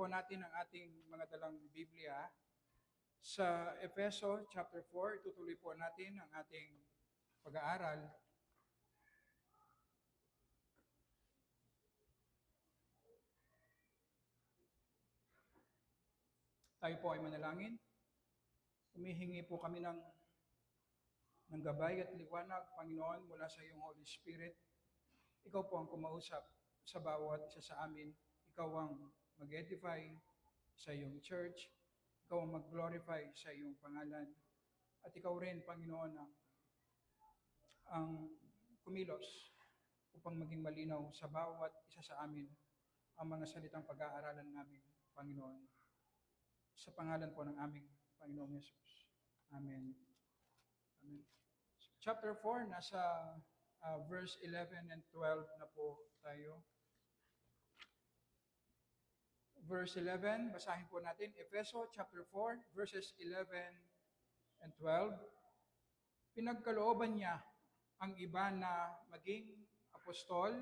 natin ang ating mga dalang Biblia sa Efeso chapter 4. Itutuloy po natin ang ating pag-aaral. Tayo po ay manalangin. Humihingi po kami ng gabay at liwanag, Panginoon, mula sa iyong Holy Spirit. Ikaw po ang kumausap sa bawat isa sa amin. Ikaw ang mag-edify sa iyong church. Ikaw ang mag-glorify sa iyong pangalan. At ikaw rin, Panginoon, ang kumilos upang maging malinaw sa bawat isa sa amin ang mga salitang pag-aaralan namin, Panginoon. Sa pangalan po ng aming Panginoong Yesus. Amen. Amen. So, chapter 4, nasa verse 11 and 12 na po tayo. Verse 11, basahin po natin, Efeso chapter 4, verses 11 and 12. Pinagkalooban niya ang iba na maging apostol,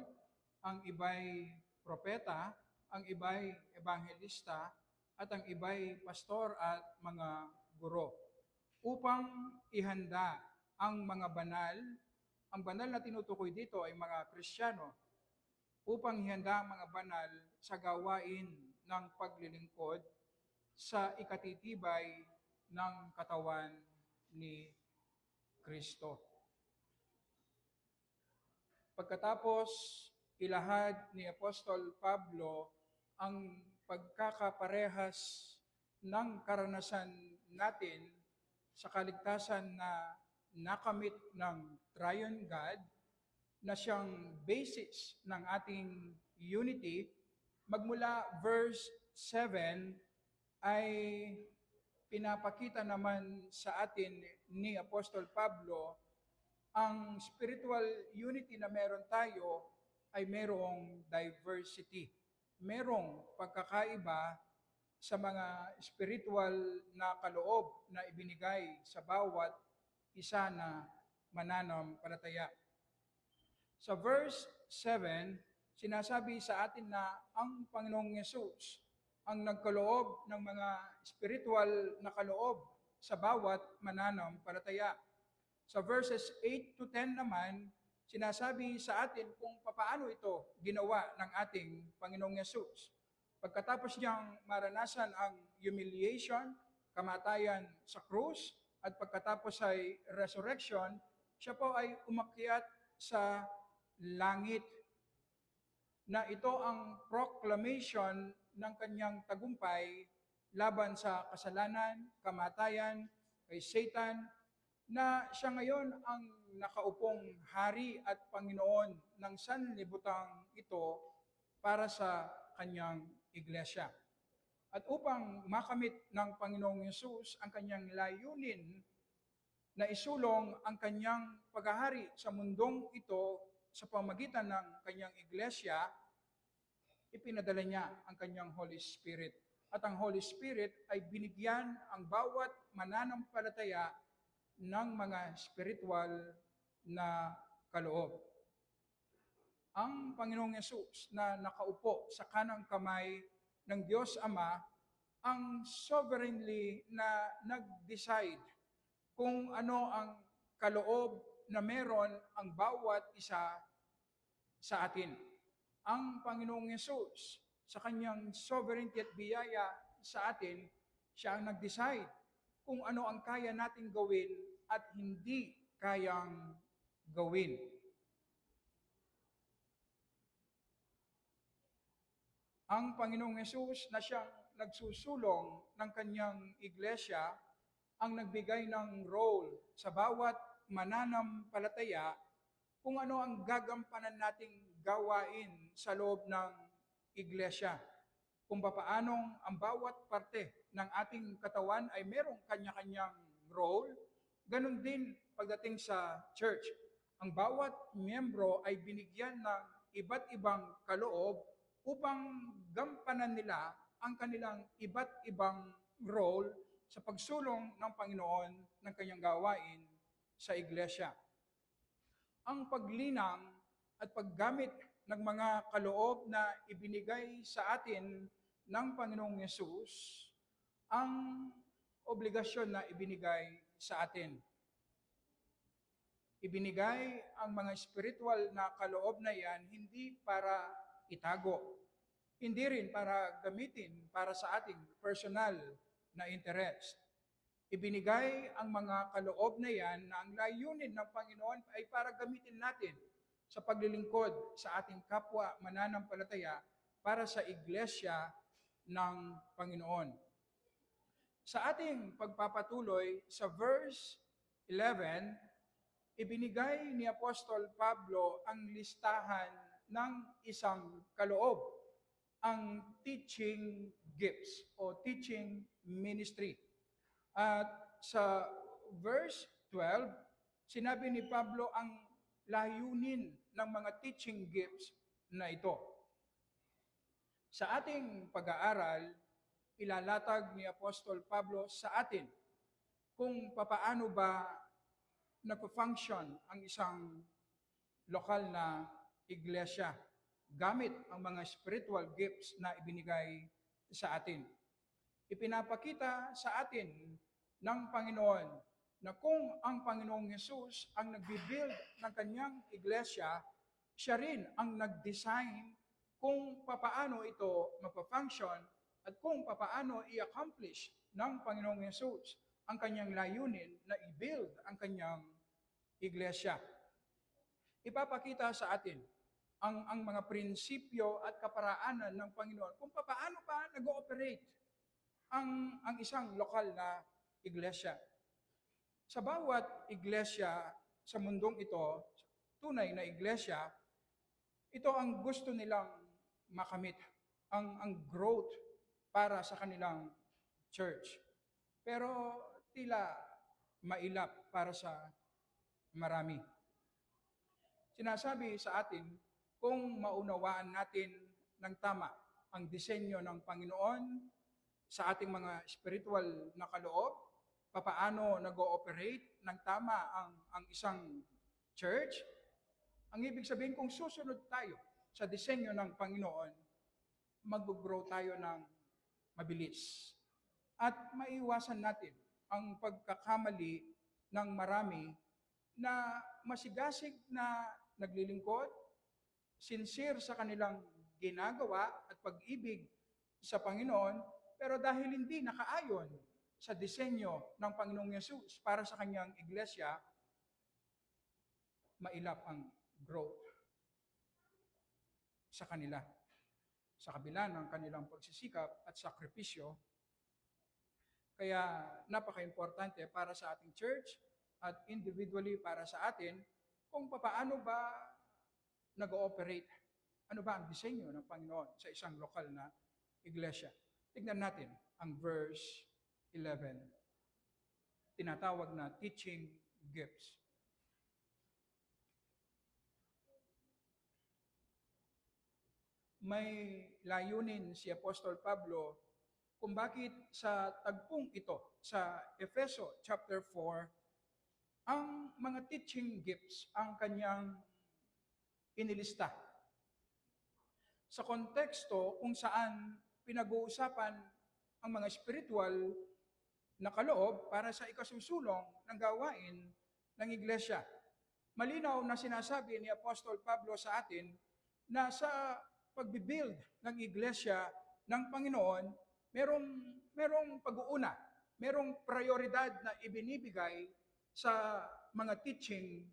ang iba'y propeta, ang iba'y ebanghelista, at ang iba'y pastor at mga guro, upang ihanda ang mga banal. Ang banal na tinutukoy dito ay mga Kristiyano, upang ihanda ang mga banal sa gawain ng paglilingkod sa ikatitibay ng katawan ni Kristo. Pagkatapos ilahad ni Apostol Pablo ang pagkakaparehas ng karanasan natin sa kaligtasan na nakamit ng Triune God, na siyang basis ng ating unity, magmula verse 7 ay pinapakita naman sa atin ni Apostol Pablo ang spiritual unity na meron tayo ay merong diversity. Merong pagkakaiba sa mga spiritual na kaloob na ibinigay sa bawat isa na mananampalataya. Sa verse 7, sinasabi sa atin na ang Panginoong Yesus ang nagkaloob ng mga spiritual na kaloob sa bawat mananampalataya. Sa verses 8 to 10 naman, sinasabi sa atin kung paano ito ginawa ng ating Panginoong Yesus. Pagkatapos niyang maranasan ang humiliation, kamatayan sa krus, at pagkatapos ay resurrection, siya po ay umakyat sa langit, na ito ang proclamation ng kanyang tagumpay laban sa kasalanan, kamatayan, kay Satan, na siya ngayon ang nakaupong hari at Panginoon ng sanlibutang ito para sa kanyang iglesia. At upang makamit ng Panginoong Yesus ang kanyang layunin na isulong ang kanyang paghahari sa mundong ito sa pamagitan ng kanyang iglesia, ipinadala niya ang kanyang Holy Spirit. At ang Holy Spirit ay binigyan ang bawat mananampalataya ng mga spiritual na kaloob. Ang Panginoong Yesus na nakaupo sa kanang kamay ng Diyos Ama ang sovereignly na nag-decide kung ano ang kaloob na meron ang bawat isa sa atin. Ang Panginoong Yesus sa kanyang sovereignty at biyaya sa atin, siya ang nag-decide kung ano ang kaya nating gawin at hindi kayang gawin. Ang Panginoong Yesus na siyang nagsusulong ng kanyang iglesia, ang nagbigay ng role sa bawat mananampalataya kung ano ang gagampanan nating gawain sa loob ng iglesia. Kung paanong ang bawat parte ng ating katawan ay merong kanya-kanyang role, ganun din pagdating sa church. Ang bawat miyembro ay binigyan ng iba't ibang kaloob upang gampanan nila ang kanilang iba't ibang role sa pagsulong ng Panginoon ng kanyang gawain sa iglesia. Ang paglinang at paggamit ng mga kaloob na ibinigay sa atin ng Panginoong Yesus ang obligasyon na ibinigay sa atin. Ibinigay ang mga spiritual na kaloob na yan hindi para itago, hindi rin para gamitin para sa ating personal na interest. Ibinigay ang mga kaloob na yan na ang layunin ng Panginoon ay para gamitin natin sa paglilingkod sa ating kapwa mananampalataya para sa iglesia ng Panginoon. Sa ating pagpapatuloy sa verse 11, ibinigay ni Apostol Pablo ang listahan ng isang kaloob, ang teaching gifts o teaching ministry. At sa verse 12, sinabi ni Pablo ang layunin ng mga teaching gifts na ito. Sa ating pag-aaral, ilalatag ni Apostol Pablo sa atin kung papaano ba nagpo-function ang isang lokal na iglesia gamit ang mga spiritual gifts na ibinigay sa atin. Ipinapakita sa atin ng Panginoon na kung ang Panginoong Yesus ang nagbibuild ng kanyang iglesia, siya rin ang nag-design kung papaano ito magpa-function at kung papaano i-accomplish ng Panginoong Yesus ang kanyang layunin na i-build ang kanyang iglesia. Ipapakita sa atin ang mga prinsipyo at kaparaanan ng Panginoon kung papaano pa nag-ooperate ang isang lokal na iglesia. Sa bawat iglesia sa mundong ito, tunay na iglesia, ito ang gusto nilang makamit, ang growth para sa kanilang church. Pero tila mailap para sa marami. Sinasabi sa atin, kung maunawaan natin ng tama ang disenyo ng Panginoon sa ating mga spiritual na kaloob, papaano nag-ooperate ng tama ang isang church, ang ibig sabihin kung susunod tayo sa disenyo ng Panginoon, mag-grow tayo ng mabilis. At maiwasan natin ang pagkakamali ng marami na masigasig na naglilingkod, sincere sa kanilang ginagawa at pag-ibig sa Panginoon, pero dahil hindi nakaayon sa disenyo ng Panginoong Yesus para sa kanyang iglesia, mailap ang growth sa kanila. Sa kabila ng kanilang pagsisikap at sakripisyo, kaya napaka-importante para sa ating church at individually para sa atin kung paano ba nag-ooperate, ano ba ang disenyo ng Panginoon sa isang lokal na iglesia. Tignan natin ang verse 11. Tinatawag na teaching gifts. May layunin si Apostol Pablo kung bakit sa tagpong ito, sa Efeso chapter 4, ang mga teaching gifts ang kanyang inilista. Sa konteksto kung saan pinag-uusapan ang mga spiritual na kaloob para sa ikasusulong ng gawain ng iglesia. Malinaw na sinasabi ni Apostol Pablo sa atin na sa pagbibuild ng iglesia ng Panginoon, merong pag-uuna, merong prioridad na ibinibigay sa mga teaching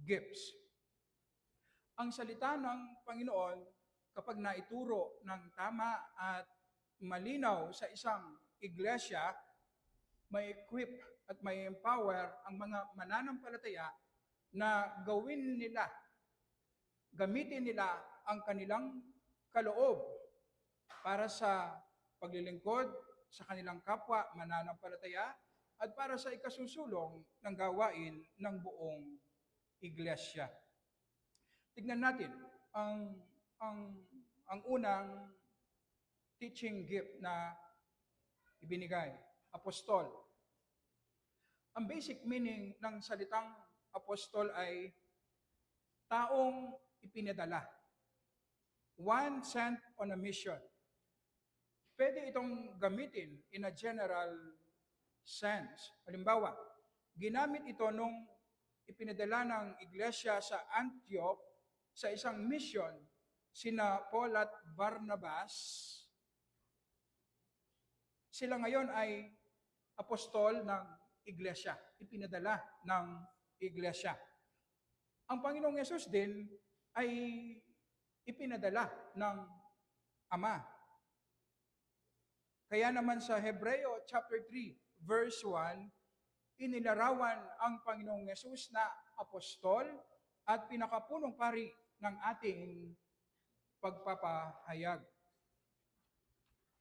gifts. Ang salita ng Panginoon, kapag naituro ng tama at malinaw sa isang iglesia, may equip at may empower ang mga mananampalataya na gawin nila, gamitin nila ang kanilang kaloob para sa paglilingkod sa kanilang kapwa mananampalataya at para sa ikasusulong ng gawain ng buong iglesia. Tignan natin ang unang teaching gift na ibinigay, apostol. Ang basic meaning ng salitang apostol ay taong ipinadala. One sent on a mission. Pwede itong gamitin in a general sense. Halimbawa, ginamit ito nung ipinadala ng iglesia sa Antioch sa isang mission, sina Paul at Barnabas. Sila ngayon ay apostol ng iglesia, ipinadala ng iglesia. Ang Panginoong Yesus din ay ipinadala ng Ama. Kaya naman sa Hebreo chapter 3, verse 1, inilarawan ang Panginoong Yesus na apostol at pinakapunong pari ng ating pagpapahayag.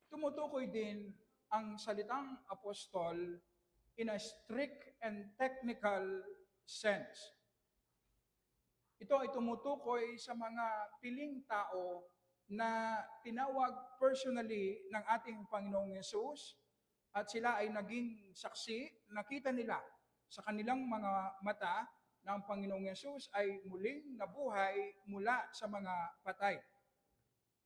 Tumutukoy din ang salitang apostol in a strict and technical sense. Ito ay tumutukoy sa mga piling tao na tinawag personally ng ating Panginoong Yesus at sila ay naging saksi, nakita nila sa kanilang mga mata na ang Panginoong Yesus ay muling nabuhay mula sa mga patay.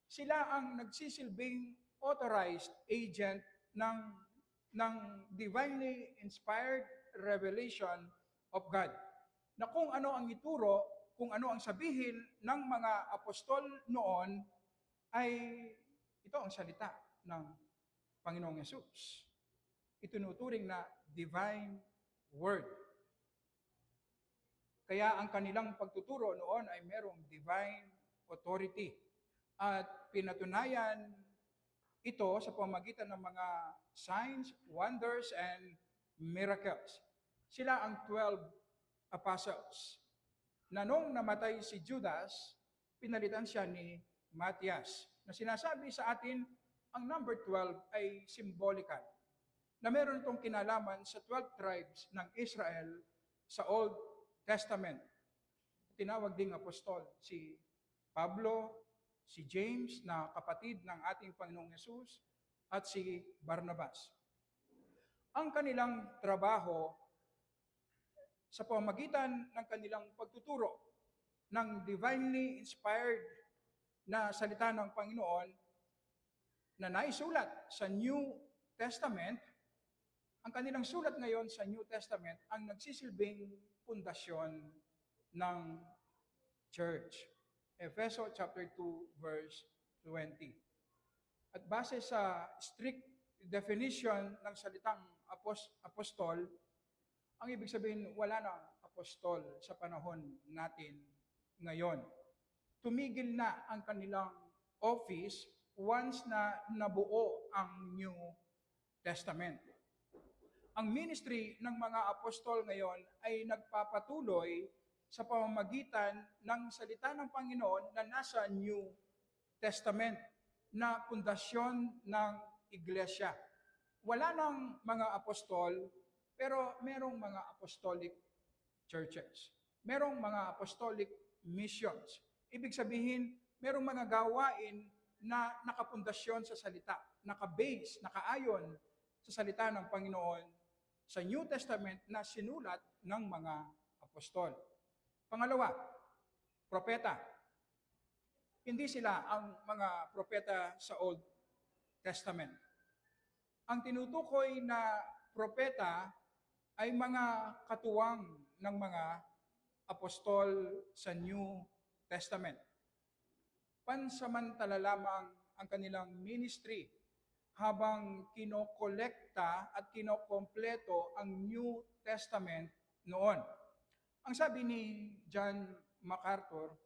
Sila ang nagsisilbing authorized agent ng divinely inspired revelation of God. Na kung ano ang ituro, kung ano ang sabihin ng mga apostol noon, ay ito ang salita ng Panginoong Yesus. Itinuturing na divine word. Kaya ang kanilang pagtuturo noon ay merong divine authority. At pinatunayan ito sa pamamagitan ng mga signs, wonders, and miracles. Sila ang 12 apostles. Na nung namatay si Judas, pinalitan siya ni Matthias. Na sinasabi sa atin, ang number 12 ay symbolical. Na meron itong kinalaman sa 12 tribes ng Israel sa Old Testament. Tinawag ding apostol si Pablo, si James na kapatid ng ating Panginoong Yesus, at si Barnabas. Ang kanilang trabaho sa pamamagitan ng kanilang pagtuturo ng divinely inspired na salita ng Panginoon na naisulat sa New Testament, ang kanilang sulat ngayon sa New Testament ang nagsisilbing pundasyon ng church. Efeso chapter 2 verse 20. At base sa strict definition ng salitang apostol, ang ibig sabihin wala nang apostol sa panahon natin ngayon. Tumigil na ang kanilang office once na nabuo ang New Testament. Ang ministry ng mga apostol ngayon ay nagpapatuloy sa pamamagitan ng salita ng Panginoon na nasa New Testament na pundasyon ng iglesia. Wala nang mga apostol, pero merong mga apostolic churches. Merong mga apostolic missions. Ibig sabihin, merong mga gawain na nakapundasyon sa salita, nakabase, nakaayon sa salita ng Panginoon sa New Testament na sinulat ng mga apostol. Pangalawa, propeta. Hindi sila ang mga propeta sa Old Testament. Ang tinutukoy na propeta ay mga katuwang ng mga apostol sa New Testament. Pansamantala lamang ang kanilang ministry habang kinokolekta at kinokompleto ang New Testament noon. Ang sabi ni John MacArthur,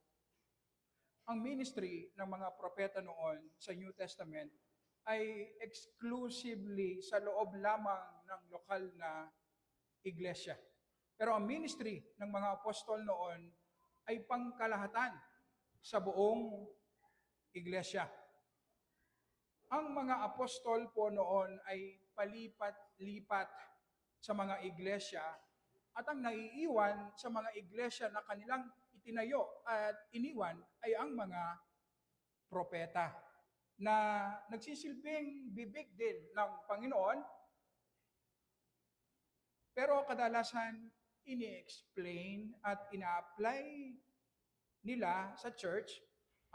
ang ministry ng mga propeta noon sa New Testament ay exclusively sa loob lamang ng lokal na iglesia. Pero ang ministry ng mga apostol noon ay pangkalahatan sa buong iglesia. Ang mga apostol po noon ay palipat-lipat sa mga iglesia at ang naiiwan sa mga iglesia na kanilang itinayo at iniwan ay ang mga propeta na nagsisilbing bibig din ng Panginoon, pero kadalasan ini-explain at ina-apply nila sa church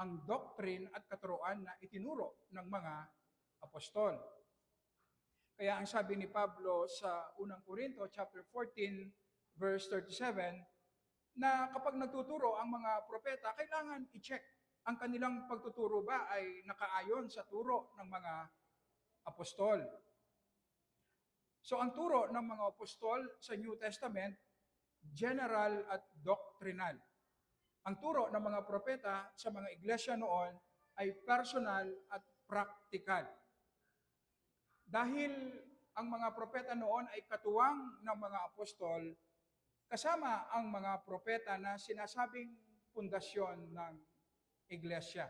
ang doctrine at katuruan na itinuro ng mga apostol. Kaya ang sabi ni Pablo sa unang Korinto, chapter 14, verse 37, na kapag nagtuturo ang mga propeta, kailangan i-check ang kanilang pagtuturo ba ay nakaayon sa turo ng mga apostol. So ang turo ng mga apostol sa New Testament, general at doctrinal. Ang turo ng mga propeta sa mga iglesia noon ay personal at practical. Dahil ang mga propeta noon ay katuwang ng mga apostol, kasama ang mga propeta na sinasabing pundasyon ng iglesia.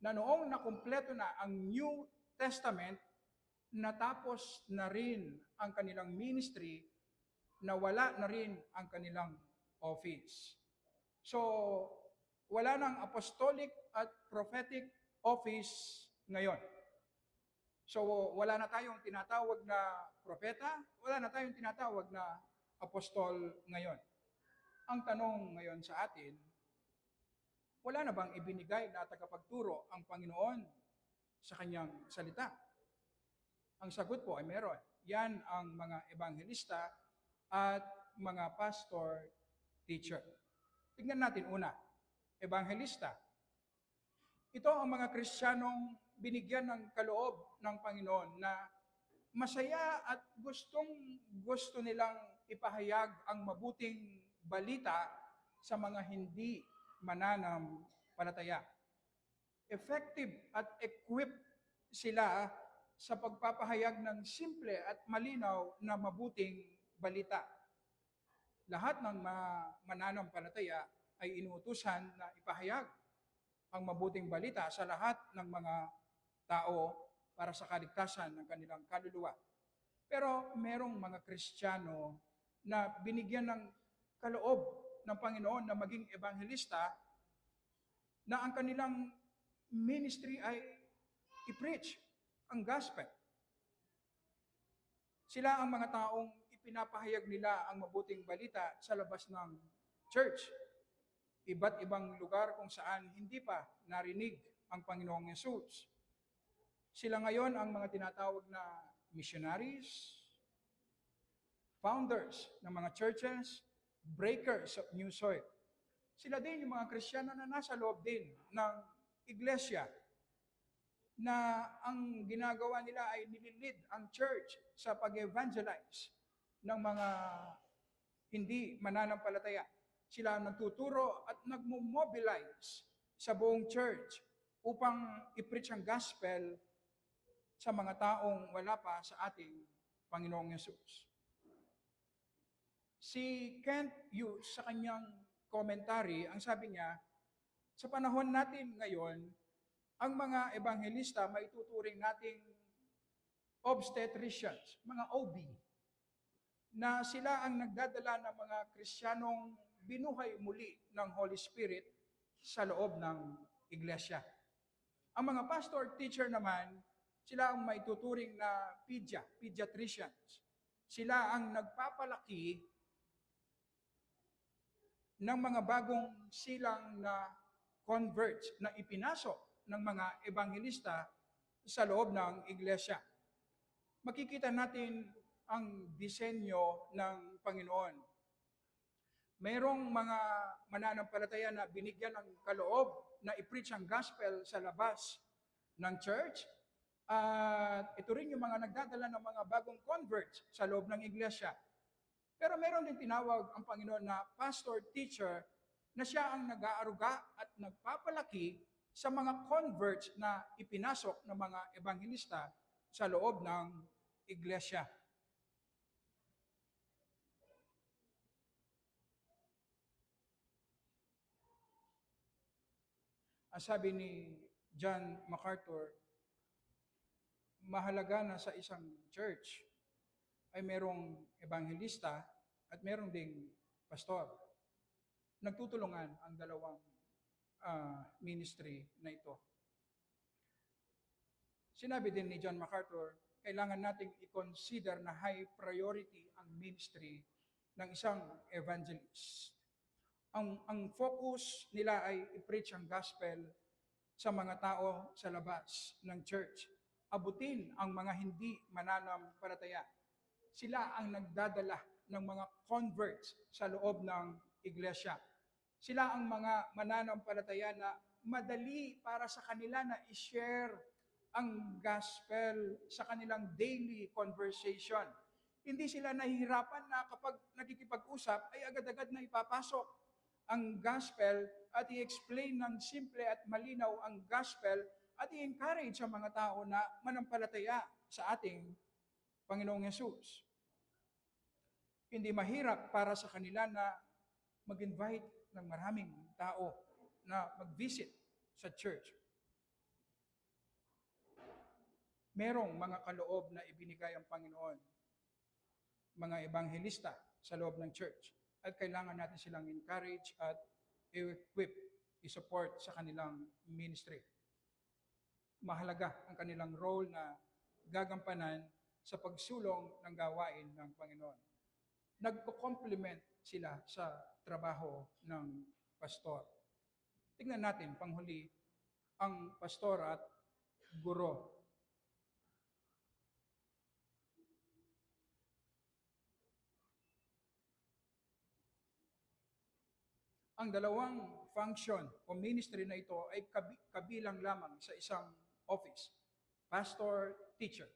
Na noong nakumpleto na ang New Testament, natapos na rin ang kanilang ministry, nawala na rin ang kanilang office. So, wala nang apostolic at prophetic office ngayon. So, wala na tayong tinatawag na propeta, wala na tayong tinatawag na apostol ngayon. Ang tanong ngayon sa atin, wala na bang ibinigay na tagapagturo ang Panginoon sa kanyang salita? Ang sagot po ay meron. Yan ang mga ebanghelista at mga pastor, teacher. Tingnan natin una, ebanghelista. Ito ang mga Kristiyanong binigyan ng kaloob ng Panginoon na masaya at gusto nilang ipahayag ang mabuting balita sa mga hindi mananampalataya. Effective at equipped sila sa pagpapahayag ng simple at malinaw na mabuting balita. Lahat ng mananampalataya ay inuutusan na ipahayag ang mabuting balita sa lahat ng mga tao para sa kaligtasan ng kanilang kaluluwa. Pero merong mga Kristiyano na binigyan ng kaloob ng Panginoon na maging ebanghelista na ang kanilang ministry ay i-preach ang gospel. Sila ang mga taong ipinapahayag nila ang mabuting balita sa labas ng church. Iba't ibang lugar kung saan hindi pa narinig ang Panginoong Yesus. Sila ngayon ang mga tinatawag na missionaries, founders ng mga churches, breakers of new soil. Sila din yung mga Kristiyano na nasa loob din ng iglesia na ang ginagawa nila ay nililid ang church sa pag-evangelize ng mga hindi mananampalataya. Sila ang nagtuturo at nagmo-mobilize sa buong church upang i-preach ang gospel sa mga taong wala pa sa ating Panginoong Yesus. Si Kent Hughes sa kanyang commentary, ang sabi niya, sa panahon natin ngayon, ang mga ebanghelista maituturing nating obstetricians, mga OB, na sila ang nagdadala ng mga Kristiyanong binuhay muli ng Holy Spirit sa loob ng iglesia. Ang mga pastor, teacher naman, sila ang maituturing na pediatricians. Sila ang nagpapalaki ng mga bagong silang na converts na ipinasok ng mga ebanghelista sa loob ng iglesia. Makikita natin ang disenyo ng Panginoon. Mayroong mga mananampalataya na binigyan ng kaloob na i-preach ang gospel sa labas ng church. At ito rin yung mga nagdadala ng mga bagong converts sa loob ng iglesia. Pero meron din tinawag ang Panginoon na pastor, teacher, na siya ang nag-aaruga at nagpapalaki sa mga converts na ipinasok ng mga ebanghelista sa loob ng iglesia. Ang sabi ni John MacArthur, mahalaga na sa isang church ay merong ebanghelista at merong ding pastor. Nagtutulungan ang dalawang ministry na ito. Sinabi din ni John MacArthur, kailangan nating i-consider na high priority ang ministry ng isang evangelist. Ang focus nila ay i-preach ang gospel sa mga tao sa labas ng church. abutin ang mga hindi mananampalataya. Sila ang nagdadala ng mga converts sa loob ng iglesia. Sila ang mga mananampalataya na madali para sa kanila na i-share ang gospel sa kanilang daily conversation. Hindi sila nahihirapan na kapag nakikipag-usap ay agad-agad na ipapasok ang gospel at i-explain ng simple at malinaw ang gospel at i-encourage sa mga tao na manampalataya sa ating Panginoong Yesus. Hindi mahirap para sa kanila na mag-invite ng maraming tao na mag-visit sa church. Merong mga kaloob na ibinigay ang Panginoon, mga ebanghelista sa loob ng church. At kailangan natin silang encourage at i-equip, i-support sa kanilang ministry. Mahalaga ang kanilang role na gagampanan sa pagsulong ng gawain ng Panginoon. Nagko-complement sila sa trabaho ng pastor. Tingnan natin, panghuli, ang pastor at guro. Ang dalawang function o ministry na ito ay kabilang lamang sa isang office, pastor-teacher.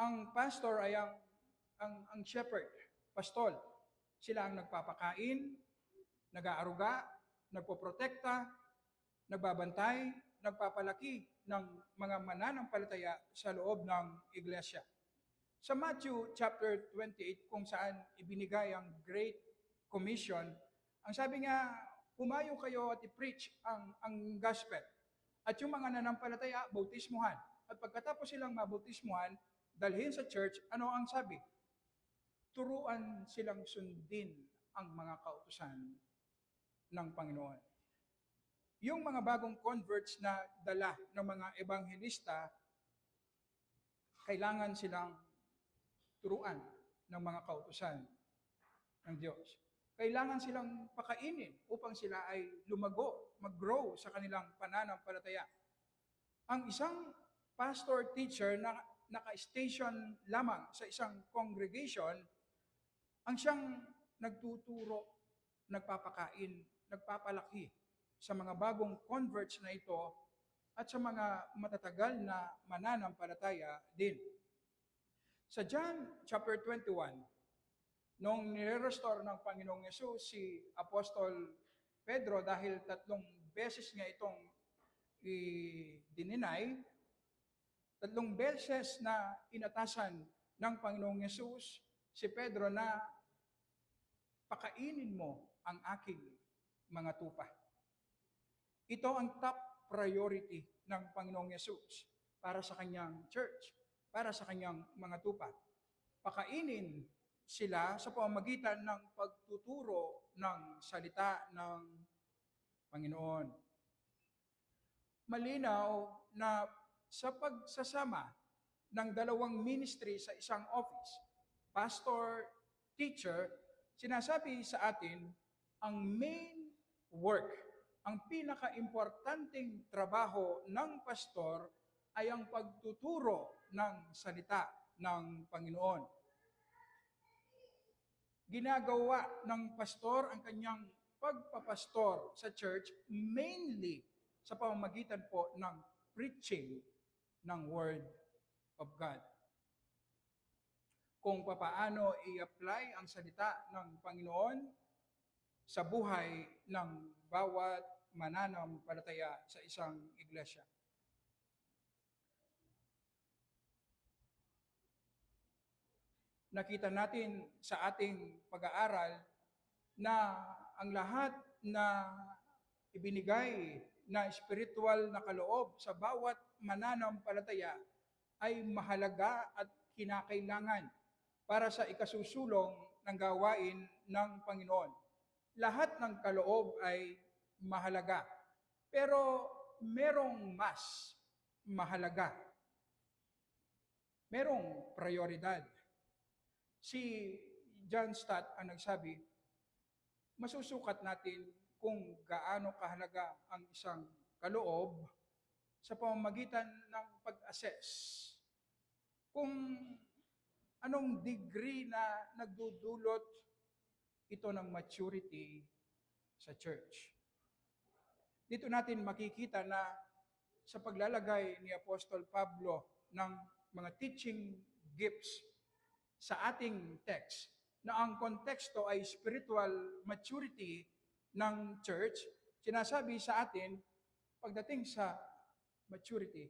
Ang pastor ay ang shepherd, pastol. Sila ang nagpapakain, nag-aaruga, nagpoprotekta, nagbabantay, nagpapalaki ng mga mananampalataya sa loob ng iglesia. Sa Matthew chapter 28, kung saan ibinigay ang Great Commission, ang sabi niya, humayo kayo at i-preach ang gospel. At yung mga nanampalataya, bautismuhan. At pagkatapos silang mabautismuhan, dalhin sa church, ano ang sabi? Turuan silang sundin ang mga kautusan ng Panginoon. Yung mga bagong converts na dala ng mga ebanghelista, kailangan silang turuan ng mga kautusan ng Diyos. Kailangan silang pakainin upang sila ay lumago, mag-grow sa kanilang pananampalataya. Ang isang pastor-teacher na naka-station lamang sa isang congregation, ang siyang nagtuturo, nagpapakain, nagpapalaki sa mga bagong converts na ito at sa mga matatagal na mananampalataya din. Sa John chapter 21, nung nire-restore ng Panginoong Yesus si Apostol Pedro dahil 3 beses niya itong i-deny, 3 beses na inatasan ng Panginoong Yesus si Pedro na pakainin mo ang aking mga tupa. Ito ang top priority ng Panginoong Yesus para sa kanyang church, para sa kanyang mga tupa. Pakainin sila sa pamamagitan ng pagtuturo ng salita ng Panginoon. Malinaw na sa pagsasama ng dalawang ministry sa isang office, pastor, teacher, sinasabi sa atin ang main work, ang pinaka-importanting trabaho ng pastor ay ang pagtuturo ng salita ng Panginoon. Ginagawa ng pastor ang kanyang pagpapastor sa church mainly sa pamamagitan po ng preaching ng Word of God. Kung papaano i-apply ang salita ng Panginoon sa buhay ng bawat mananampalataya sa isang iglesia. Nakita natin sa ating pag-aaral na ang lahat na ibinigay na spiritual na kaloob sa bawat mananampalataya ay mahalaga at kinakailangan para sa ikasusulong ng gawain ng Panginoon. Lahat ng kaloob ay mahalaga, pero merong mas mahalaga. Merong prioridad. Si John Stott ang nagsabi, masusukat natin kung gaano kahalaga ang isang kaloob sa pamamagitan ng pag-assess kung anong degree na nagdudulot ito ng maturity sa church. Dito natin makikita na sa paglalagay ni Apostol Pablo ng mga teaching gifts sa ating text, na ang konteksto ay spiritual maturity ng church, sinasabi sa atin, pagdating sa maturity,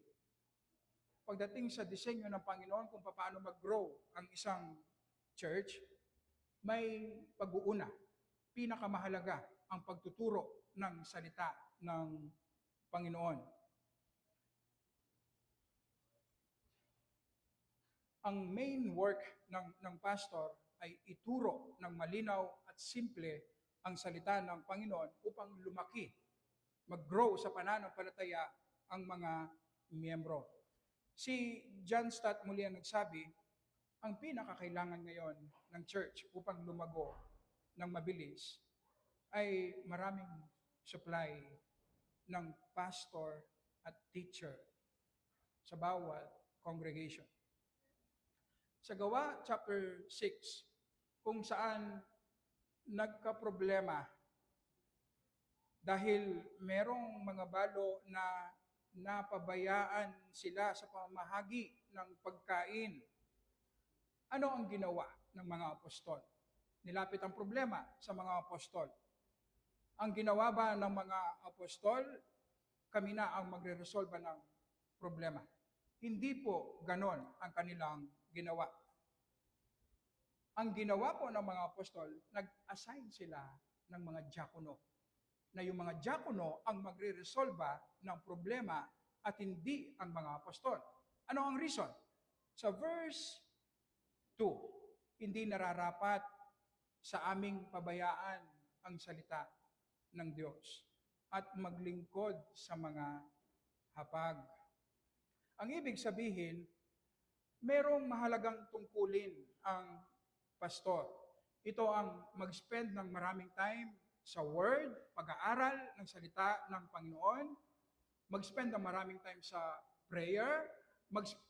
pagdating sa disenyo ng Panginoon kung paano mag-grow ang isang church, may pag-uuna. Pinakamahalaga ang pagtuturo ng salita ng Panginoon. Ang main work ng pastor ay ituro ng malinaw at simple ang salita ng Panginoon upang lumaki, mag-grow sa pananampalataya ang mga miyembro. Si John Stott muli ang nagsabi, ang pinakakailangan ngayon ng church upang lumago ng mabilis ay maraming supply ng pastor at teacher sa bawat congregation. Sa Gawa chapter 6, kung saan nagkaproblema dahil merong mga balo na napabayaan sila sa pamamahagi ng pagkain. Ano ang ginawa ng mga apostol? Nilapit ang problema sa mga apostol. Ang ginawa ba ng mga apostol, kami na ang magre-resolve ng problema? Hindi po ganon ang kanilang ginawa. Ang ginawa po ng mga apostol, nag-assign sila ng mga diakono. Na yung mga diakono ang magre-resolve ng problema at hindi ang mga apostol. Ano ang reason? Sa verse 2, hindi nararapat sa aming pabayaan ang salita ng Diyos at maglingkod sa mga hapag. Ang ibig sabihin, merong mahalagang tungkulin ang pastor. Ito ang mag-spend ng maraming time sa word, pag-aaral ng salita ng Panginoon, mag-spend ng maraming time sa prayer,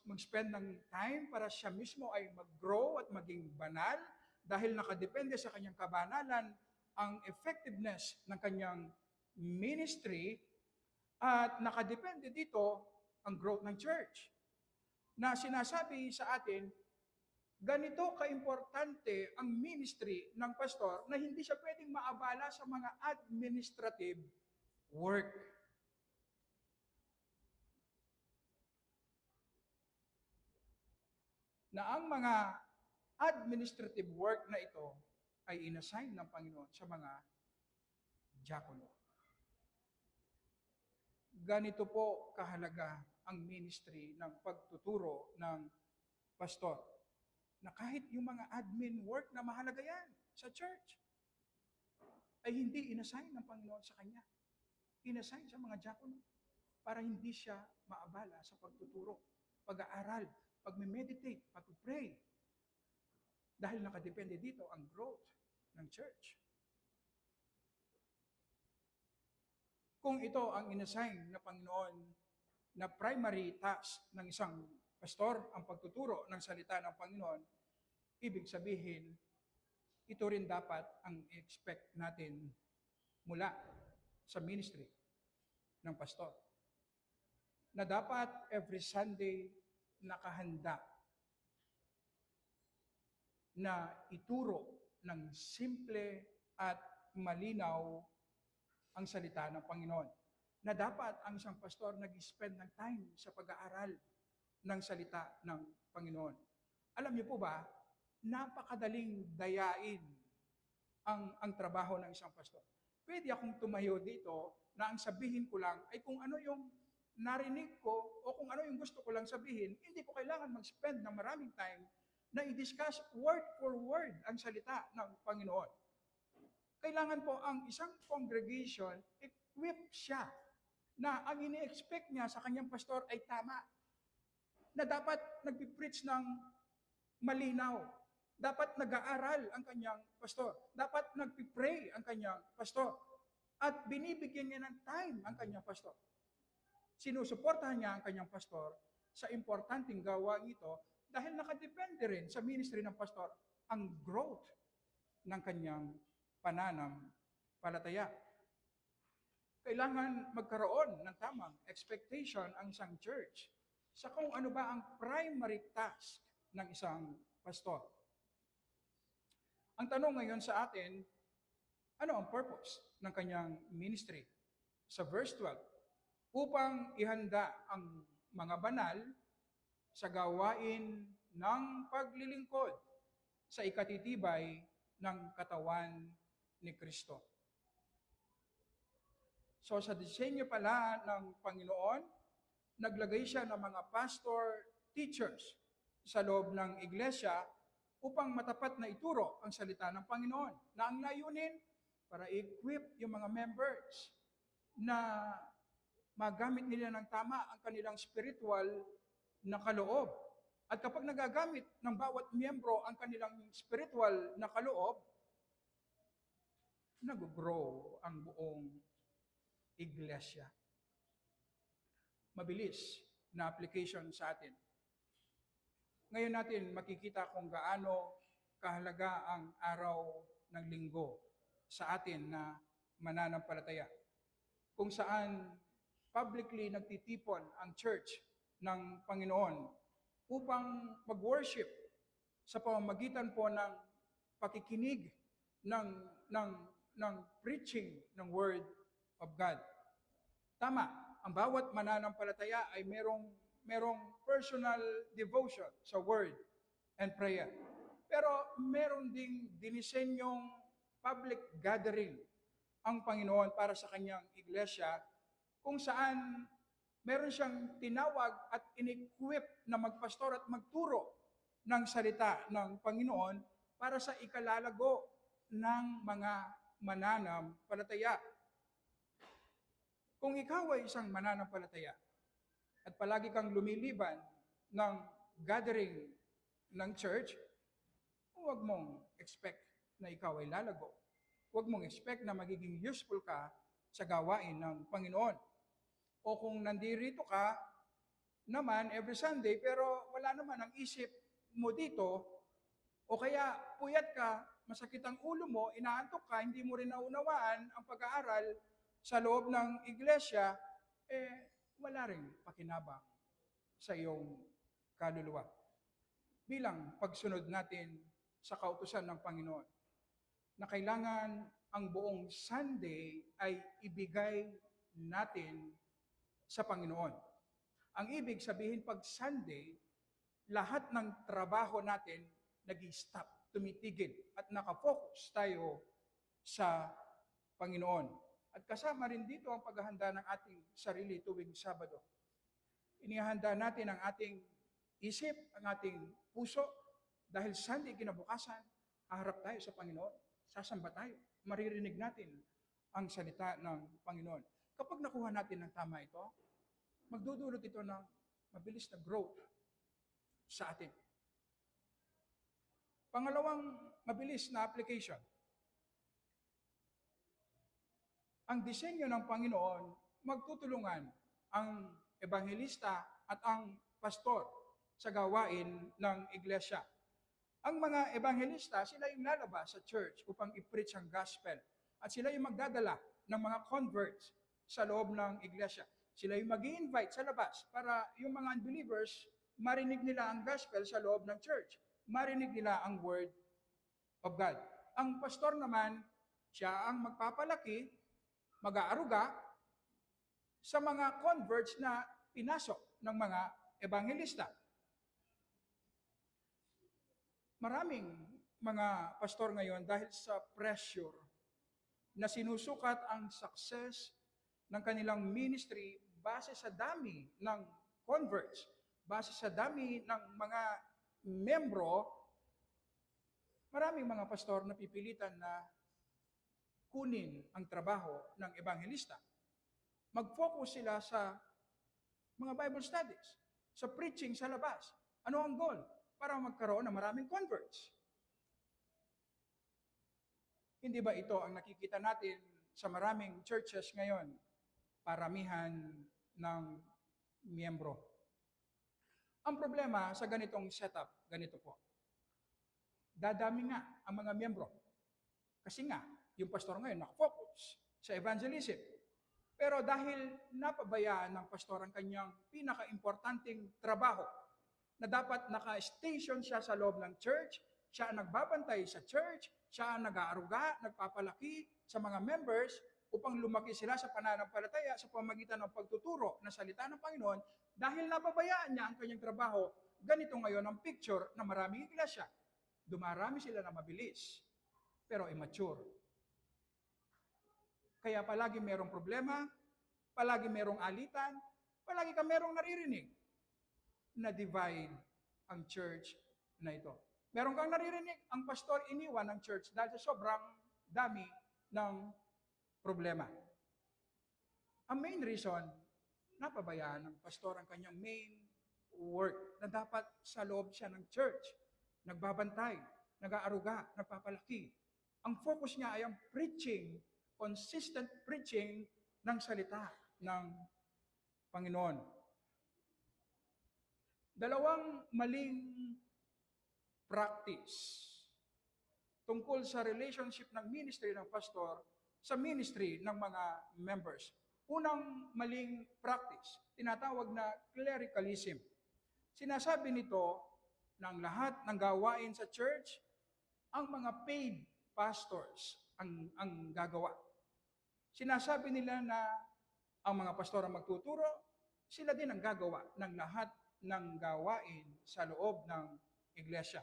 mag-spend ng time para siya mismo ay mag-grow at maging banal dahil nakadepende sa kanyang kabanalan ang effectiveness ng kanyang ministry at nakadepende dito ang growth ng church. Na sinasabi sa atin, ganito kaimportante ang ministry ng pastor na hindi siya pwedeng maabala sa mga administrative work. Na ang mga administrative work na ito ay inassign ng Panginoon sa mga diakono. Ganito po kahalaga ang ministry ng pagtuturo ng pastor. Na kahit yung mga admin work na mahalaga yan sa church, ay hindi inassign ng Panginoon sa kanya. Inassign sa mga diakono para hindi siya maabala sa pagtuturo, pag-aaral, pag-meditate, pag-pray. Dahil nakadepende dito ang growth ng church. Kung ito ang inassign na Panginoon na primary task ng isang pastor, ang pagtuturo ng salita ng Panginoon, ibig sabihin, ito rin dapat ang expect natin mula sa ministry ng pastor. Na dapat every Sunday nakahanda na ituro ng simple at malinaw ang salita ng Panginoon. Na dapat ang isang pastor nag-spend ng time sa pag-aaral ng salita ng Panginoon. Alam niyo po ba, napakadaling dayain ang trabaho ng isang pastor. Pwede akong tumayo dito na ang sabihin ko lang ay kung ano yung narinig ko o kung ano yung gusto ko lang sabihin, hindi ko kailangan mag-spend ng maraming time na i-discuss word for word ang salita ng Panginoon. Kailangan po ang isang congregation, equip siya na ang ini-expect niya sa kanyang pastor ay tama. Na dapat nagpipreach ng malinaw. Dapat nag-aaral ang kanyang pastor. Dapat nagpipray ang kanyang pastor. At binibigyan niya ng time ang kanyang pastor. Sinusuportahan niya ang kanyang pastor sa importanteng gawain ito dahil nakadepende rin sa ministry ng pastor ang growth ng kanyang pananampalataya. Kailangan magkaroon ng tamang expectation ang isang church sa kung ano ba ang primary task ng isang pastor. Ang tanong ngayon sa atin, ano ang purpose ng kanyang ministry? Sa verse 12, upang ihanda ang mga banal sa gawain ng paglilingkod sa ikatitibay ng katawan ni Kristo. So sa disenyo pala ng Panginoon, naglagay siya ng mga pastor, teachers sa loob ng iglesia upang matapat na ituro ang salita ng Panginoon. Na ang layunin, para equip yung mga members na magamit nila ng tama ang kanilang spiritual na kaloob. At kapag nagagamit ng bawat miyembro ang kanilang spiritual na kaloob, nag-grow ang buong iglesia. Mabilis na application sa atin. Ngayon natin makikita kung gaano kahalaga ang araw ng linggo sa atin na mananampalataya. Kung saan publicly nagtitipon ang church ng Panginoon upang mag-worship sa pamamagitan po ng pakikinig ng preaching ng Word of God. Tama, ang bawat mananampalataya ay merong personal devotion sa Word and prayer. Pero meron ding dinisenyong public gathering ang Panginoon para sa kanyang iglesia kung saan meron siyang tinawag at in-equip na magpastor at magturo ng salita ng Panginoon para sa ikalalago ng mga mananampalataya. Kung ikaw ay isang mananampalataya at palagi kang lumiliban ng gathering ng church, huwag mong expect na ikaw ay lalago. Huwag mong expect na magiging useful ka sa gawain ng Panginoon. O kung nandirito ka naman every Sunday pero wala naman ang isip mo dito, o kaya puyat ka, masakit ang ulo mo, inaantok ka, hindi mo rin naunawaan ang pag-aaral sa loob ng iglesia, wala rin pakinabang sa iyong kaluluwa. Bilang pagsunod natin sa kautusan ng Panginoon, na kailangan ang buong Sunday ay ibigay natin sa Panginoon. Ang ibig sabihin pag Sunday, lahat ng trabaho natin nag-i-stop, tumitigil at nakafocus tayo sa Panginoon. At kasama rin dito ang paghahanda ng ating sarili tuwing Sabado. Inihanda natin ang ating isip, ang ating puso, dahil Sunday kinabukasan, haharap tayo sa Panginoon. Sasamba tayo. Maririnig natin ang salita ng Panginoon. Kapag nakuha natin ng tama ito, magdudulot ito ng mabilis na growth sa atin. Pangalawang mabilis na application. Ang disenyo ng Panginoon, magtutulungan ang ebanghelista at ang pastor sa gawain ng iglesia. Ang mga ebanghelista, sila yung lalabas sa church upang i-preach ang gospel. At sila yung magdadala ng mga converts sa loob ng iglesia. Sila yung mag-i-invite sa labas para yung mga unbelievers, marinig nila ang gospel sa loob ng church. Marinig nila ang word of God. Ang pastor naman, siya ang magpapalaki, mag-aaruga sa mga converts na pinasok ng mga ebanghelista. Maraming mga pastor ngayon dahil sa pressure na sinusukat ang success ng kanilang ministry base sa dami ng converts, base sa dami ng mga membro, maraming mga pastor na pipilitan na kunin ang trabaho ng ebanghelista. Mag-focus sila sa mga Bible studies, sa preaching sa labas. Ano ang goal? Para magkaroon ng maraming converts. Hindi ba ito ang nakikita natin sa maraming churches ngayon? Paramihan ng miyembro. Ang problema sa ganitong setup, ganito po. Dadami nga ang mga miyembro. Kasi nga, yung pastor ngayon nakafocus sa evangelism. Pero dahil napabayaan ng pastor ang kanyang pinaka-importanting trabaho, na dapat naka-station siya sa loob ng church, siya ang nagbabantay sa church, siya ang nag-aaruga, nagpapalaki sa mga members upang lumaki sila sa pananampalataya sa pamagitan ng pagtuturo ng salita ng Panginoon. Dahil napabayaan niya ang kanyang trabaho, ganito ngayon ang picture ng maraming iglesia. Dumarami sila na mabilis, pero immature. Kaya palagi merong problema, palagi merong alitan, palagi ka merong naririnig na divide ang church na ito. Meron kang naririnig, ang pastor iniwan ng church dahil sa sobrang dami ng problema. Ang main reason, napabayaan ng pastor ang kanyang main work na dapat sa loob siya ng church. Nagbabantay, nag-aaruga, nagpapalaki. Ang focus niya ay ang preaching, consistent preaching ng salita ng Panginoon. Dalawang maling practice tungkol sa relationship ng ministry ng pastor sa ministry ng mga members. Unang maling practice, tinatawag na clericalism. Sinasabi nito ng lahat ng gawain sa church, ang mga paid pastors ang gagawa. Sinasabi nila na ang mga pastor ang magtuturo, sila din ang gagawa ng lahat ng gawain sa loob ng iglesia.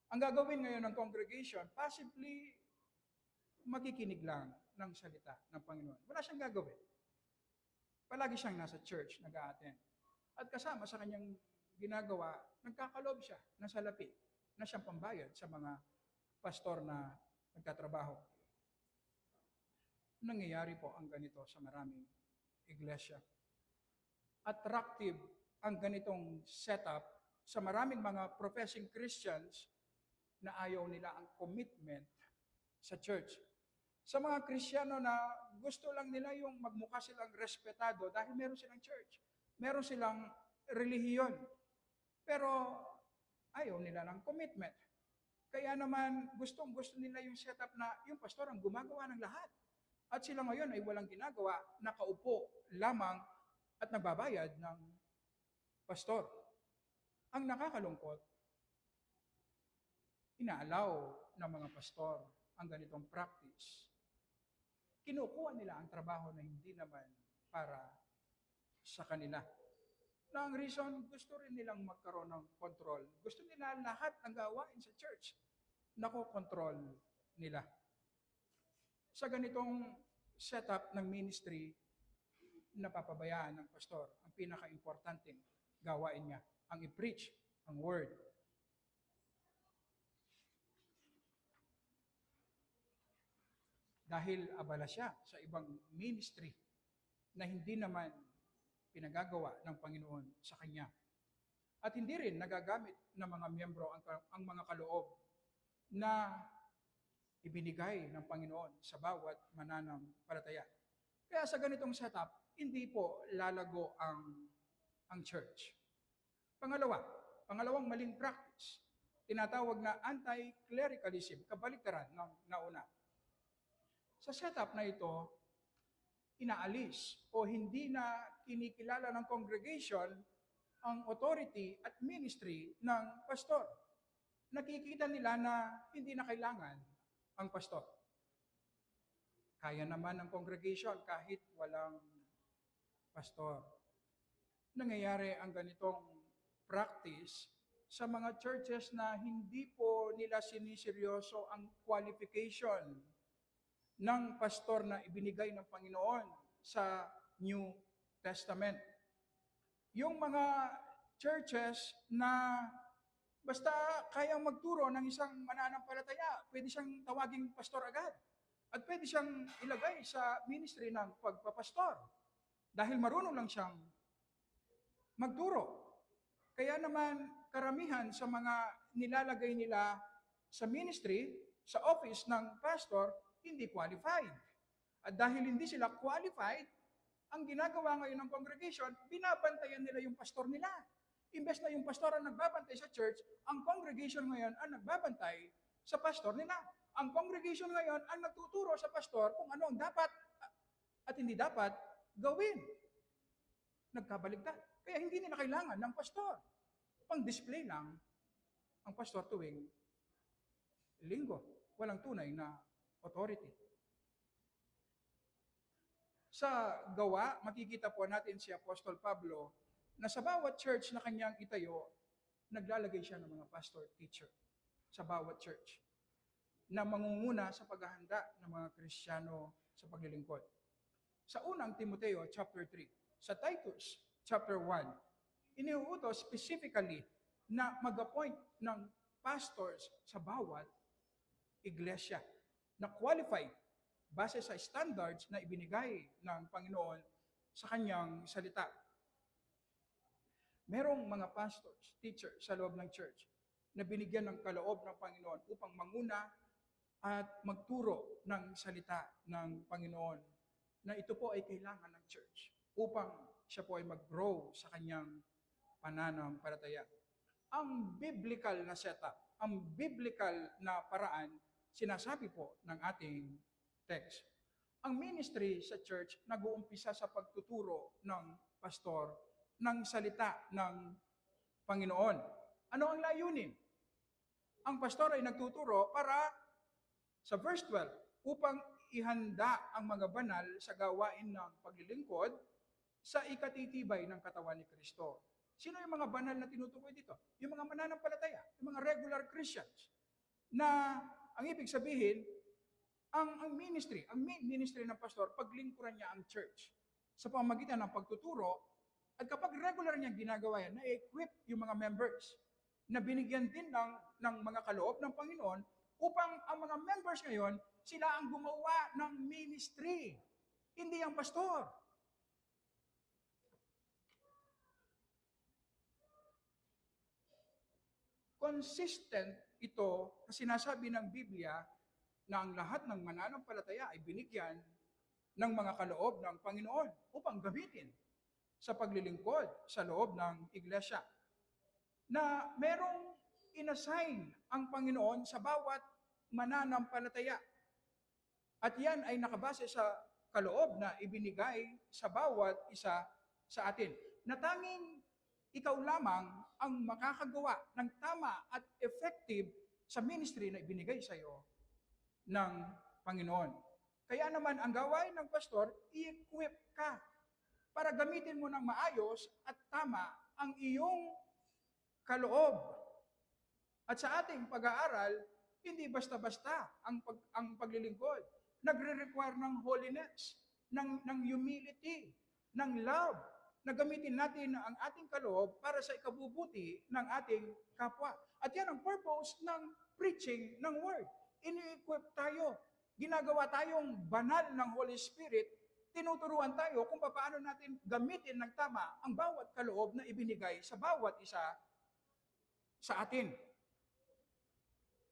Ang gagawin ngayon ng congregation, possibly makikinig lang ng salita ng Panginoon. Wala siyang gagawin. Palagi siyang nasa church, nag-a-attend. At kasama sa kanyang ginagawa, nagkakaloob siya ng salapi na siyang pambayad sa mga pastor na nagtatrabaho. Nangyayari po ang ganito sa maraming iglesia. Attractive ang ganitong setup sa maraming mga professing Christians na ayaw nila ang commitment sa church. Sa mga Kristiyano na gusto lang nila yung magmukha silang respetado dahil meron silang church, meron silang relihiyon, pero ayaw nila ng commitment. Kaya naman gustong-gusto nila yung setup na yung pastor ang gumagawa ng lahat. At sila ngayon ay walang ginagawa, nakaupo lamang at nagbabayad ng pastor. Ang nakakalungkot, inaalaw ng mga pastor ang ganitong practice. Kinukuha nila ang trabaho na hindi naman para sa kanila. Na ang reason, gusto rin nilang magkaroon ng control. Gusto nila lahat ng gawain sa church, nakokontrol nila. Sa ganitong setup ng ministry, napapabayaan ng pastor ang pinaka-importanting gawain niya, ang i-preach ang word. Dahil abala siya sa ibang ministry na hindi naman pinagagawa ng Panginoon sa kanya. At hindi rin nagagamit ng mga miyembro ang mga kaloob na ibinigay ng Panginoon sa bawat mananampalataya. Kaya sa ganitong setup, hindi po lalago ang church. Pangalawang maling practice, tinatawag na anti-clericalism, kabaliktaran ng nauna. Sa setup na ito, inaalis o hindi na kinikilala ng congregation ang authority at ministry ng pastor. Nakikita nila na hindi na kailangan ang pastor. Kaya naman ng congregation kahit walang pastor. Nangyayari ang ganitong practice sa mga churches na hindi po nila siniseryoso ang qualification ng pastor na ibinigay ng Panginoon sa New Testament. Yung mga churches na basta kayang magturo ng isang mananampalataya, pwede siyang tawaging pastor agad. At pwede siyang ilagay sa ministry ng pagpapastor. Dahil marunong lang siyang magturo. Kaya naman karamihan sa mga nilalagay nila sa ministry, sa office ng pastor, hindi qualified. At dahil hindi sila qualified, Ang ginagawa ngayon ng congregation, binabantayan nila yung pastor nila. Imbes na yung pastor ang nagbabantay sa church, ang congregation ngayon ang nagbabantay sa pastor nila. Ang congregation ngayon ang nagtuturo sa pastor kung ano ang dapat at hindi dapat gawin. Nagkabaligtad. Kaya hindi nila kailangan ng pastor. Pang-display lang ang pastor tuwing linggo. Walang tunay na authority. Sa gawa, makikita po natin si Apostol Pablo na sa bawat church na kanyang itayo, naglalagay siya ng mga pastor, teacher sa bawat church na mangunguna sa paghahanda ng mga Kristiyano sa paglilingkod. Sa unang Timoteo chapter 3, sa Titus chapter 1, iniuutos specifically na mag-appoint ng pastors sa bawat iglesia na qualified base sa standards na ibinigay ng Panginoon sa kanyang salita. Merong mga pastors, teachers sa loob ng church na binigyan ng kaloob ng Panginoon upang manguna at magturo ng salita ng Panginoon na ito po ay kailangan ng church upang siya po ay mag-grow sa kanyang pananampalataya. Ang biblical na setup, ang biblical na paraan, sinasabi po ng ating text. Ang ministry sa church nag-uumpisa sa pagtuturo ng pastor ng salita ng Panginoon. Ano ang layunin? Ang pastor ay nagtuturo para sa verse 12, upang ihanda ang mga banal sa gawain ng paglilingkod sa ikatitibay ng katawan ni Kristo. Sino yung mga banal na tinutukoy dito? Yung mga mananampalataya, yung mga regular Christians. Na ang ibig sabihin, ang ministry ng pastor, paglingkuran niya ang church sa pamamagitan ng pagtuturo, at kapag regular niyang ginagawa yan, na-equip yung mga members na binigyan din ng mga kaloob ng Panginoon upang ang mga members ngayon, sila ang gumawa ng ministry, hindi ang pastor. Consistent ito na sinasabi ng Biblia na ang lahat ng mananampalataya ay binigyan ng mga kaloob ng Panginoon upang gamitin sa paglilingkod sa loob ng iglesia. Na merong inassign ang Panginoon sa bawat mananampalataya. At yan ay nakabase sa kaloob na ibinigay sa bawat isa sa atin. Na tanging ikaw lamang ang makakagawa ng tama at effective sa ministry na ibinigay sa iyo ng Panginoon. Kaya naman ang gawain ng pastor, i-equip ka para gamitin mo ng maayos at tama ang iyong kaloob. At sa ating pag-aaral, hindi basta-basta ang paglilingkod. Nagre-require ng holiness, ng humility, ng love, na gamitin natin ang ating kaloob para sa ikabubuti ng ating kapwa. At yan ang purpose ng preaching ng word. Ini-equip tayo. Ginagawa tayong banal ng Holy Spirit. Tinuturuan tayo kung paano natin gamitin ng tama ang bawat kaloob na ibinigay sa bawat isa sa atin.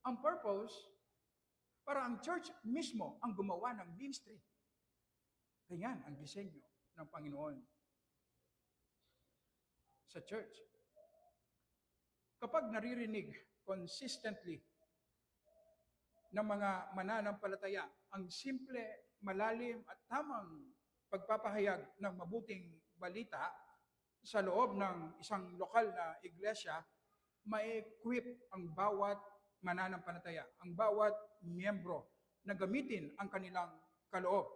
Ang purpose, para ang church mismo ang gumawa ng ministry. Ganyan ang disenyo ng Panginoon sa church. Kapag naririnig consistently ng mga mananampalataya ang simple, malalim at tamang pagpapahayag ng mabuting balita sa loob ng isang lokal na iglesia, ma-equip ang bawat mananampalataya, ang bawat miyembro na gamitin ang kanilang kaloob.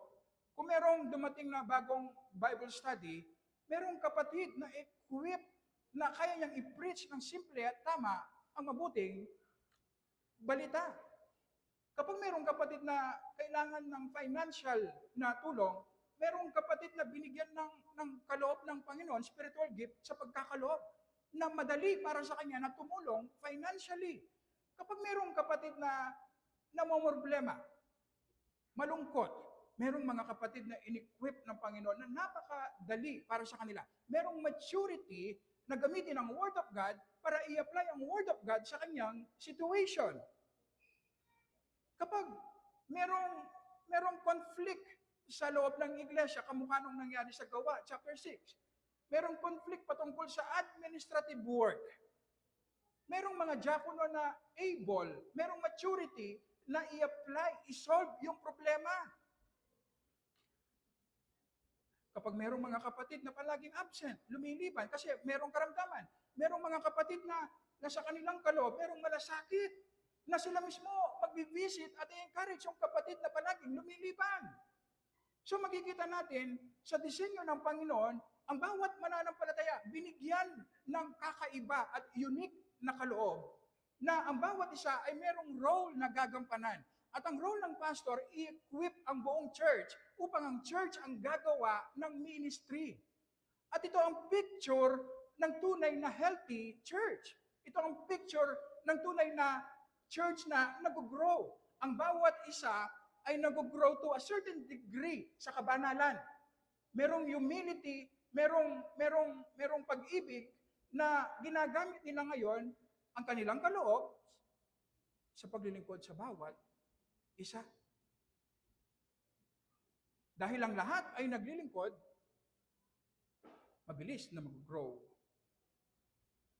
Kung merong dumating na bagong Bible study, merong kapatid na equip na kaya niyang i-preach ng simple at tama ang mabuting balita. Kapag merong kapatid na kailangan ng financial na tulong, merong kapatid na binigyan ng kaloob ng Panginoon, spiritual gift sa pagkakaloob, na madali para sa kanya na tumulong financially. Kapag merong kapatid na namomroblema, malungkot, merong mga kapatid na in-equip ng Panginoon na napakadali para sa kanila. Merong maturity na gamitin ang Word of God para i-apply ang Word of God sa kanyang situation. Kapag merong conflict sa loob ng iglesia, kamukha nung nangyari sa Gawa, chapter 6. Merong conflict patungkol sa administrative work. Merong mga diakono na able, merong maturity na i-apply, i-solve yung problema. Kapag merong mga kapatid na palaging absent, lumiliban kasi merong karamdaman. Merong mga kapatid na nasa kanilang kaloob, merong malasakit na sila mismo magbivisit at i-encourage yung kapatid na palaging lumiliban. So makikita natin sa disenyo ng Panginoon, ang bawat mananampalataya binigyan ng kakaiba at unique na kaloob na ang bawat isa ay merong role na gagampanan. At ang role ng pastor, i-equip ang buong church upang ang church ang gagawa ng ministry. At ito ang picture ng tunay na healthy church. Ito ang picture ng tunay na church na nag-grow. Ang bawat isa ay nag-grow to a certain degree sa kabanalan. Merong humility, merong pag-ibig na ginagamit nila ngayon ang kanilang kaloob sa paglilingkod sa bawat isa. Dahil ang lahat ay naglilingkod, mabilis na mag-grow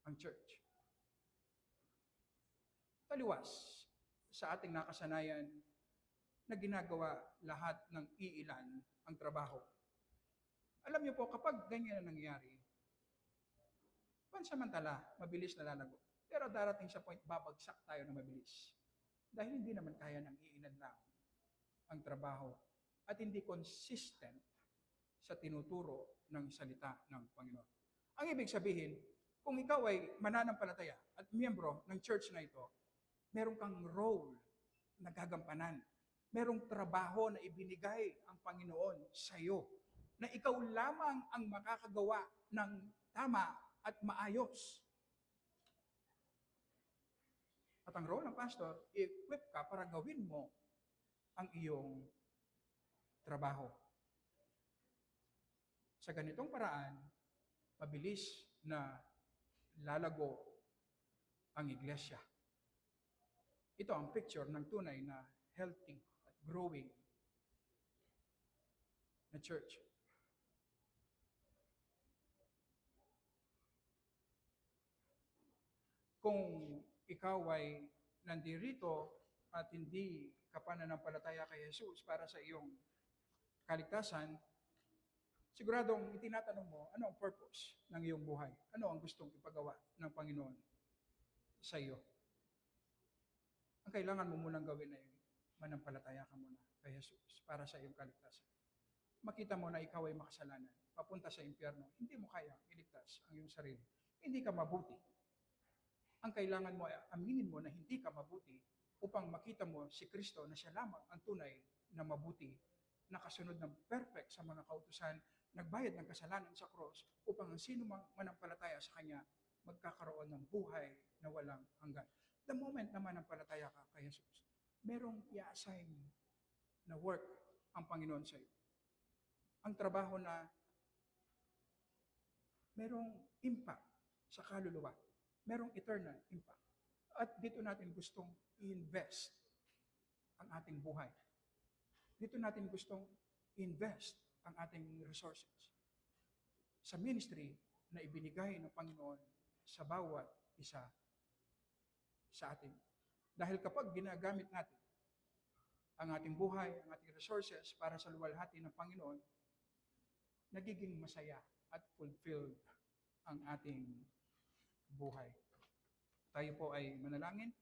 ang church. Taliwas sa ating nakasanayan na ginagawa lahat ng iilan ang trabaho. Alam niyo po, kapag ganyan na nangyari, pansamantala, mabilis na lalago. Pero darating sa point, babagsak tayo na mabilis. Dahil hindi naman kaya ng iilan lang ang trabaho at hindi consistent sa tinuturo ng salita ng Panginoon. Ang ibig sabihin, kung ikaw ay mananampalataya at miyembro ng church na ito, meron kang role na gagampanan. Merong trabaho na ibinigay ang Panginoon sa iyo na ikaw lamang ang makakagawa ng tama at maayos. At ang role ng pastor, i-equip ka para gawin mo ang iyong trabaho. Sa ganitong paraan, mabilis na lalago ang iglesia. Ito ang picture ng tunay na healthy at growing na church. Kung ikaw ay nandirito at hindi ka pa nananampalataya kay Jesus para sa iyong kaligtasan, siguradong itinatanong mo, ano ang purpose ng iyong buhay? Ano ang gustong ipagawa ng Panginoon sa iyo? Ang kailangan mo munang gawin ay manampalataya ka muna kay Jesus para sa iyong kaligtasan. Makita mo na ikaw ay makasalanan, papunta sa impyerno, hindi mo kaya iligtas ang iyong sarili. Hindi ka mabuti. Ang kailangan mo ay aminin mo na hindi ka mabuti upang makita mo si Kristo na siya lamang ang tunay na mabuti, nakasunod ng perfect sa mga kautusan, nagbayad ng kasalanan sa cross upang ang sino mang manampalataya sa Kanya magkakaroon ng buhay na walang hanggan. The moment na manampalataya ka kay Jesus, merong i-assign na work ang Panginoon sa iyo. Ang trabaho na merong impact sa kaluluwa, merong eternal impact. At dito natin gustong i-invest ang ating buhay. Dito natin gustong invest ang ating resources sa ministry na ibinigay ng Panginoon sa bawat isa sa atin. Dahil kapag ginagamit natin ang ating buhay, ang ating resources para sa luwalhati ng Panginoon, nagiging masaya at fulfilled ang ating buhay. Tayo po ay manalangin.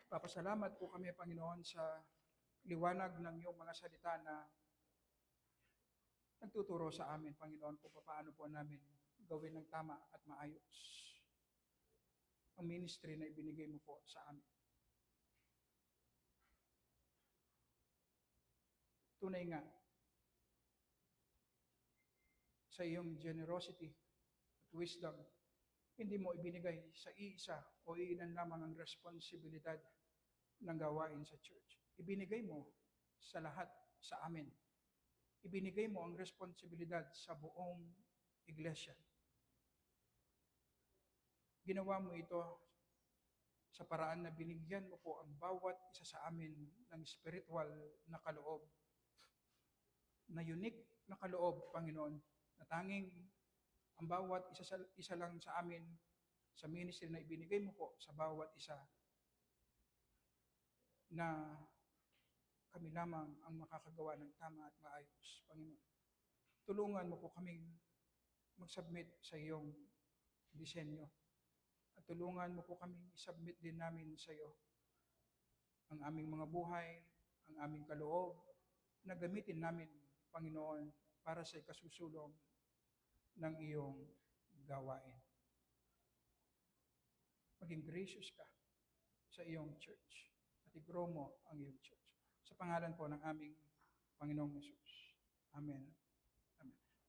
Papasalamat po kami, Panginoon, sa liwanag ng iyong mga salita na nagtuturo sa amin, Panginoon, kung paano po namin gawin ng tama at maayos ang ministry na ibinigay mo po sa amin. Tunay nga, sa iyong generosity at wisdom, hindi mo ibinigay sa iisa o iilan lamang ang responsibilidad ng gawain sa church. Ibinigay mo sa lahat sa amin. Ibinigay mo ang responsibilidad sa buong iglesia. Ginawa mo ito sa paraan na binigyan mo po ang bawat isa sa amin ng spiritual na kaloob na unique na kaloob, Panginoon, na tanging ang bawat isa lang sa amin sa ministry na ibinigay mo po sa bawat isa na kami lamang ang makakagawa ng tama at maayos, Panginoon. Tulungan mo po kaming mag-submit sa iyong disenyo. At tulungan mo po kaming i-submit din namin sa iyo ang aming mga buhay, ang aming kaloob, na gamitin namin, Panginoon, para sa ikasusulong ng iyong gawain. Maging gracious ka sa iyong church at i-grow mo ang iyong church. Sa pangalan po ng aming Panginoong Yesus. Amen.